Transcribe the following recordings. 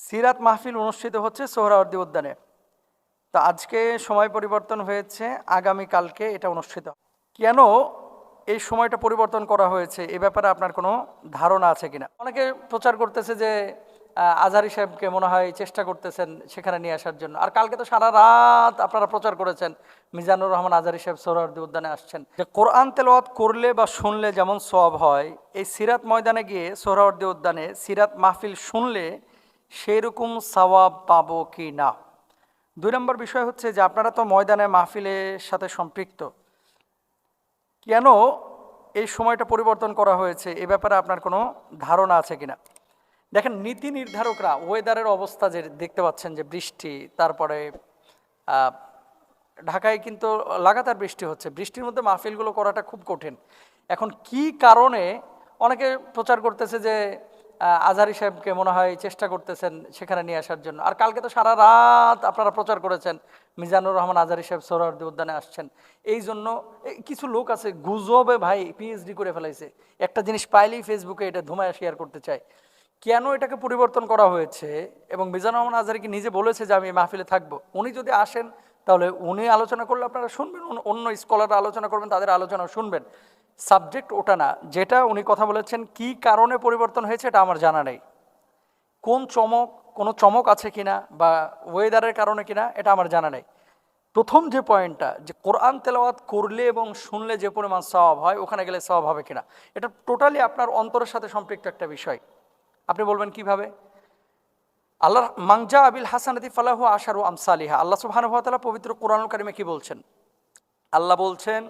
সিরাত মাহফিল অনুষ্ঠিত হচ্ছে সোহরাওয়ার্দী উদ্যানে। তো আজকে সময় পরিবর্তন হয়েছে, আগামীকালকে এটা অনুষ্ঠিত হবে। কেন এই সময়টা পরিবর্তন করা হয়েছে এ ব্যাপারে আপনার কোনো ধারণা আছে কিনা? অনেকে প্রচার করতেছে যে আজহারী সাহেবকে মনে হয় চেষ্টা করতেছেন সেখানে নিয়ে আসার জন্য। আর কালকে তো সারা রাত আপনারা প্রচার করেছেন মিজানুর রহমান আজহারী সাহেব সোহরাওয়ার্দী উদ্যানে আসছেন। যে কোরআন তেলাওয়াত করলে বা শুনলে যেমন সওয়াব হয়, এই সিরাত ময়দানে গিয়ে সোহরাওয়ার্দী উদ্যানে সিরাত মাহফিল শুনলে সেরকম সওয়াব পাবো কি না। 2 নম্বর বিষয় হচ্ছে যে আপনারা তো ময়দানে মাহফিলের সাথে সম্পৃক্ত, কেন এই সময়টা পরিবর্তন করা হয়েছে এ ব্যাপারে আপনার কোনো ধারণা আছে কিনা? দেখেন, নীতি নির্ধারকরা ওয়েদারের অবস্থা যে দেখতে পাচ্ছেন যে বৃষ্টি, তারপরে ঢাকায় কিন্তু লাগাতার বৃষ্টি হচ্ছে, বৃষ্টির মধ্যে মাহফিলগুলো করাটা খুব কঠিন। এখন কি কারণে অনেকে প্রচার করতেছে যে আজহারী সাহেবকে মনে হয় চেষ্টা করতেছেন সেখানে নিয়ে আসার জন্য। আর কালকে তো সারা রাত আপনারা প্রচার করেছেন মিজানুর রহমান আজহারী সাহেব সোহরাওয়ার্দী উদ্যানে আসছেন। এই জন্য কিছু লোক আছে গুজবে ভাই পিএইচডি করে ফেলাইছে, একটা জিনিস পাইলেই ফেসবুকে এটা ধুমায় শেয়ার করতে চায়। কেন এটাকে পরিবর্তন করা হয়েছে? এবং মিজানুর রহমান আজহারী কি নিজে বলেছে যে আমি মাহফিলে থাকবো? উনি যদি আসেন তাহলে উনি আলোচনা করলে আপনারা শুনবেন, অন্য স্কলাররা আলোচনা করবেন, তাদের আলোচনা শুনবেন। সাবজেক্ট ওটা না, যেটা উনি কথা বলেছেন কি কারণে পরিবর্তন হয়েছে এটা আমার জানা নেই। কোনো চমক আছে কিনা বা ওয়েদারের কারণে কিনা এটা আমার জানা নেই। প্রথম যে পয়েন্টটা, যে কোরআন তেলাওয়াত করলে এবং শুনলে যে পরিমাণ সওয়াব হয় ওখানে গেলে সওয়াব হবে কিনা, এটা টোটালি আপনার অন্তরের সাথে সম্পৃক্ত একটা বিষয়। আপনি বলবেন কিভাবে? আল্লাহ মাংজা আবিল হাসানাতি ফালাহু আশারু আমসালিহা, আল্লাহ সুবহানাহু ওয়া তাআলা পবিত্র কোরআনুল কারিমে কি বলছেন? আল্লাহ বলছেন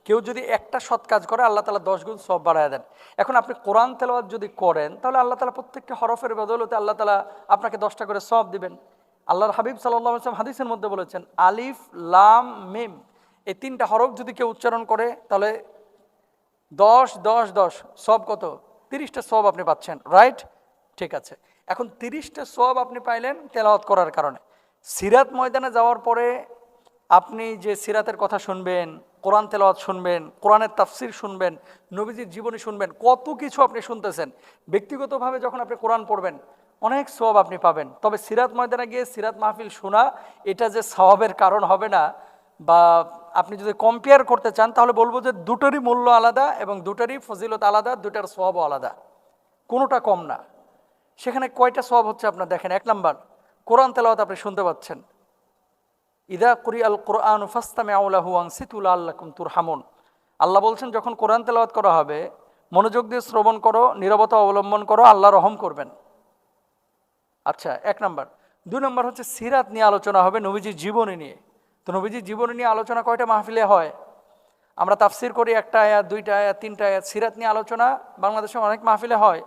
কেউ যদি একটা সৎ কাজ করে আল্লাহ তাআলা 10 গুণ সওয়াব বাড়ায় দেন। এখন আপনি কোরআন তেলাওয়াত যদি করেন তাহলে আল্লাহ তাআলা প্রত্যেকটা হরফের বদৌলতে আল্লাহ তাআলা আপনাকে 10টা করে সওয়াব দিবেন। আল্লাহর হাবিব সাল্লাল্লাহু আলাইহি ওয়াসাল্লাম হাদিসের মধ্যে বলেছেন আলিফ লাম মিম, এই 3টা হরফ যদি কেউ উচ্চারণ করে তাহলে 10 10 10 সওয়াব কত? 30টা সওয়াব আপনি পাচ্ছেন, রাইট? ঠিক আছে, এখন 30টা সওয়াব আপনি পাইলেন তেলাওয়াত করার কারণে। সিরাত ময়দানে যাওয়ার পরে আপনি যে সিরাতের কথা শুনবেন, কোরআন তেলাওয়াত শুনবেন, কোরআনের তাফসির শুনবেন, নবীজির জীবনী শুনবেন, কত কিছু আপনি শুনতেছেন। ব্যক্তিগতভাবে যখন আপনি কোরআন পড়বেন অনেক সওয়াব আপনি পাবেন। তবে সিরাত ময়দানে গিয়ে সিরাত মাহফিল শোনা এটা যে সওয়াবের কারণ হবে না, বা আপনি যদি কম্পেয়ার করতে চান তাহলে বলবো যে দুটোরই মূল্য আলাদা এবং দুটোরই ফজিলত আলাদা, দুটার সওয়াবও আলাদা, কোনোটা কম না। সেখানে কয়টা সওয়াব হচ্ছে আপনার দেখেন। 1 নাম্বার, কোরআন তেলাওয়াত আপনি শুনতে পাচ্ছেন। ইদা কুরিআল কুরআন ফাসতামিউ লাহু ওয়ানসিতু লাআল্লাকুম তুরহামুন, আল্লাহ বলছেন যখন কোরআন তেলাওয়াত করা হবে মনোযোগ দিয়ে শ্রবণ করো, নীরবতা অবলম্বন করো, আল্লাহ রহম করবেন। আচ্ছা, 1 নাম্বার। 2 নাম্বার হচ্ছে সিরাত নিয়ে আলোচনা হবে, নবীজির জীবনী নিয়ে। তো নবীজির জীবনী নিয়ে আলোচনা কয়টা মাহফিলে হয়? আমরা তাফসির করি 1টা আয়াত, 2টা আয়াত, 3টা আয়াত। সিরাত নিয়ে আলোচনা বাংলাদেশে অনেক মাহফিলে হয়।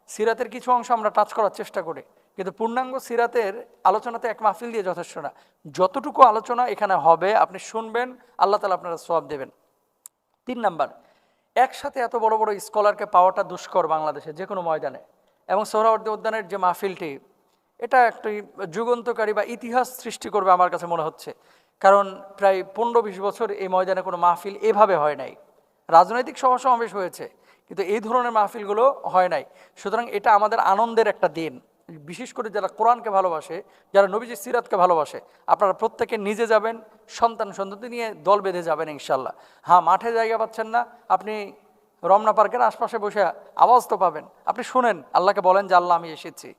সিরাতের কিছু অংশ আমরা টাচ করার চেষ্টা করি, কিন্তু পূর্ণাঙ্গ সিরাতের আলোচনাতে এক মাহফিল দিয়ে যথেষ্ট না। যতটুকু আলোচনা এখানে হবে আপনি শুনবেন, আল্লাহ তাআলা আপনারা সওয়াব দেবেন। 3 নাম্বার, একসাথে এত বড় বড় স্কলারকে পাওয়াটা দুষ্কর বাংলাদেশে যে কোনো ময়দানে। এবং সোহরাওয়ার্দী উদ্যানের যে মাহফিলটি, এটা একটি যুগান্তকারী বা ইতিহাস সৃষ্টি করবে আমার কাছে মনে হচ্ছে। কারণ প্রায় 15-20 বছর এই ময়দানে কোনো মাহফিল এভাবে হয় নাই। রাজনৈতিক সভা সমাবেশ হয়েছে, কিন্তু এই ধরনের মাহফিলগুলো হয় নাই। সুতরাং এটা আমাদের আনন্দের একটা দিন। বিশেষ করে যারা কোরআনকে ভালোবাসে, যারা নবীজির সিরাতকে ভালোবাসে, আপনারা প্রত্যেকে নিজে যাবেন, সন্তান সন্ততি নিয়ে দল বেঁধে যাবেন ইনশাল্লাহ। হ্যাঁ, মাঠে জায়গা পাচ্ছেন না, আপনি রমনা পার্কের আশপাশে বসে আওয়াজ তো পাবেন, আপনি শুনেন, আল্লাহকে বলেন যে আল্লাহ আমি এসেছি।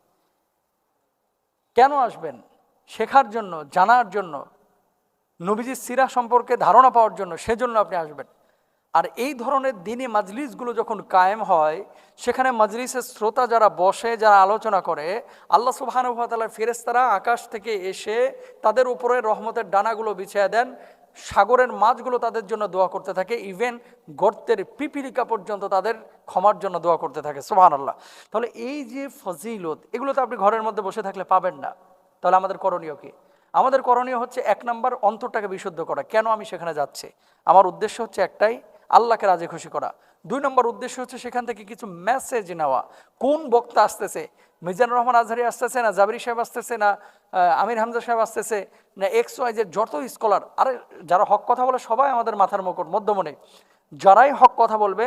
কেন আসবেন? শেখার জন্য, জানার জন্য, নবীজির সিরা সম্পর্কে ধারণা পাওয়ার জন্য, সেজন্য আপনি আসবেন। আর এই ধরনের দিনী মাজলিসগুলো যখন কায়েম হয়, সেখানে মাজলিসের শ্রোতা যারা বসে, যারা আলোচনা করে, আল্লাহ সুবহানাহু ওয়া তাআলার ফেরেশতারা আকাশ থেকে এসে তাদের উপরে রহমতের ডানাগুলো বিছিয়ে দেন। সাগরের মাছগুলো তাদের জন্য দোয়া করতে থাকে, ইভেন গর্তের পিপিলিকা পর্যন্ত তাদের ক্ষমার জন্য দোয়া করতে থাকে। সুবহানাল্লাহ। তাহলে এই যে ফজিলত, এগুলো তো আপনি ঘরের মধ্যে বসে থাকলে পাবেন না। তাহলে আমাদের করণীয় কি? আমাদের করণীয় হচ্ছে 1 নাম্বার, অন্তরটাকে বিশুদ্ধ করা। কেন আমি সেখানে যাচ্ছি? আমার উদ্দেশ্য হচ্ছে একটাই, আল্লাহকে রাজি খুশি করা। 2 নম্বর উদ্দেশ্য হচ্ছে সেখান থেকে কিছু মেসেজ নেওয়া। কোন বক্তা আসতেছে? মিজানুর রহমান আজহারী আসতেছে, না জাবরি সাহেব আসতেছে, না আমির হামজা সাহেব আসতেছে, না XY যে যত স্কলার, আরে যারা হক কথা বলে সবাই আমাদের মাথার মুকুট, মধ্যমণি। যারাই হক কথা বলবে,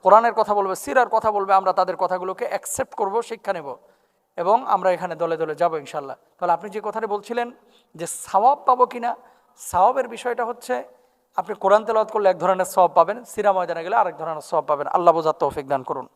কোরআনের কথা বলবে, সিরার কথা বলবে, আমরা তাদের কথাগুলোকে অ্যাকসেপ্ট করব, শিক্ষা নেব। এবং আমরা এখানে দলে দলে যাব ইনশাল্লাহ। তাহলে আপনি যে কথাটা বলছিলেন যে সওয়াব পাবো কিনা, সওয়াবের বিষয়টা হচ্ছে আপনি কোরআন তেলাওয়াত করলে এক ধরনের সওয়াব পাবেন, সিরা ময়দানে গেলে আরেক ধরনের সওয়াব পাবেন। আল্লাহ বোঝার তৌফিক দান করুন।